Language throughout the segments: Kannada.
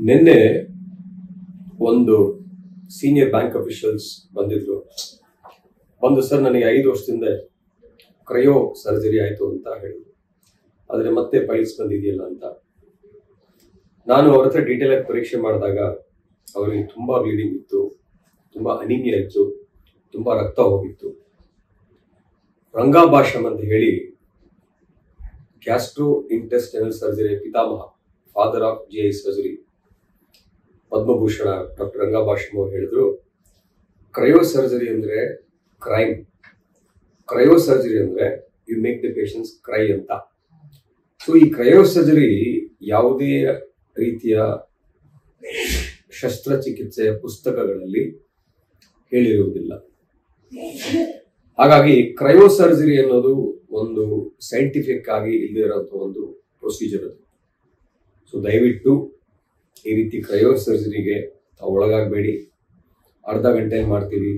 ನಿನ್ನೆ ಒಂದು ಸೀನಿಯರ್ ಬ್ಯಾಂಕ್ ಅಫಿಷಿಯಲ್ಸ್ ಬಂದಿದ್ರು. ಸರ್ ನನಗೆ 5 ವರ್ಷದಿಂದ ಕ್ರಯೋ ಸರ್ಜರಿ ಆಯಿತು ಅಂತ ಹೇಳಿದ್ರು. ಆದರೆ ಮತ್ತೆ ಪೈಲ್ಸ್ ಬಂದಿದೆಯಲ್ಲ ಅಂತ. ನಾನು ಅವ್ರ ಹತ್ರ ಡೀಟೇಲ್ ಆಗಿ ಪರೀಕ್ಷೆ ಮಾಡಿದಾಗ ಅವರಿಗೆ ತುಂಬಾ ಬ್ಲೀಡಿಂಗ್ ಇತ್ತು, ತುಂಬಾ ಅನಿಮಿಯಾ ಇತ್ತು, ತುಂಬಾ ರಕ್ತ ಹೋಗಿತ್ತು. ರಂಗಾಭಾಷಮ್ ಅಂತ ಹೇಳಿ ಗ್ಯಾಸ್ಟ್ರೋ ಇಂಟೆಸ್ಟೈನಲ್ ಸರ್ಜರಿ ಪಿತಾಮಹ, father of GI surgery, Padma Bhushan doctor Rangabhashyam ಅವರು ಹೇಳಿದ್ರು, ಕ್ರಯೋ ಸರ್ಜರಿ ಅಂದ್ರೆ ಕ್ರೈಮ್, ಕ್ರಯೋ ಸರ್ಜರಿ ಅಂದ್ರೆ you make the patients cry ಅಂತ. ಸೊ ಈ ಕ್ರಯೋ ಸರ್ಜರಿ ಯಾವುದೇ ರೀತಿಯ ಶಸ್ತ್ರಚಿಕಿತ್ಸೆಯ ಪುಸ್ತಕಗಳಲ್ಲಿ ಹೇಳಿರುವುದಿಲ್ಲ. ಹಾಗಾಗಿ ಕ್ರಯೋ ಸರ್ಜರಿ ಅನ್ನೋದು ಒಂದು ಸೈಂಟಿಫಿಕ್ ಆಗಿ ಇಲ್ಲದೆ ಇರುವಂತಹ ಒಂದು ಪ್ರೊಸೀಜರ್ ಅದು. ಸೊ ದಯವಿಟ್ಟು ಈ ರೀತಿ ಕ್ರಯೋ ಸರ್ಜರಿಗೆ ಒಳಗಾಗಬೇಡಿ. ಅರ್ಧ ಗಂಟೆಯಲ್ಲಿ ಮಾಡ್ತೀವಿ,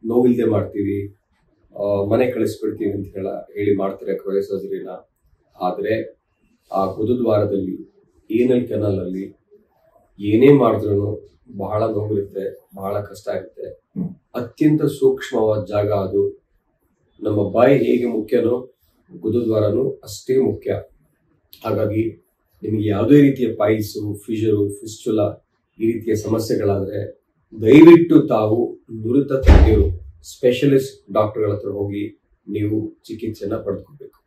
ನೋವಿಲ್ಲದೆ ಮಾಡ್ತೀವಿ, ಮನೆ ಕಳಿಸ್ಬಿಡ್ತೀವಿ ಅಂತ ಹೇಳಿ ಮಾಡ್ತಾರೆ ಕ್ರಯೋ ಸರ್ಜರಿನ. ಆದರೆ ಆ ಗುದದ್ವಾರದಲ್ಲಿ ಏನಲ್ ಕೆನಲ್ ಅಲ್ಲಿ ಏನೇ ಮಾಡಿದ್ರು ಬಹಳ ನೋವಿರುತ್ತೆ, ಬಹಳ ಕಷ್ಟ ಆಗುತ್ತೆ. ಅತ್ಯಂತ ಸೂಕ್ಷ್ಮವಾದ ಜಾಗ ಅದು. ನಮ್ಮ ಬಾಯಿ ಹೇಗೆ ಮುಖ್ಯನೋ ಗುದದ್ವಾರನು ಅಷ್ಟೇ ಮುಖ್ಯ. ಹಾಗಾಗಿ ನಿಮಗೆ ಯಾವುದೇ ರೀತಿಯ ಪೈಲ್ಸು, ಫಿಷರು, ಫಿಸ್ಚುಲಾ ಈ ರೀತಿಯ ಸಮಸ್ಯೆಗಳಾದರೆ ದಯವಿಟ್ಟು ತಾವು ನುರಿತ ತಜ್ಞರು, ಸ್ಪೆಷಲಿಸ್ಟ್ ಡಾಕ್ಟರ್ಗಳ ಹತ್ರ ಹೋಗಿ ನೀವು ಚಿಕಿತ್ಸೆಯನ್ನು ಪಡೆದುಕೋಬೇಕು.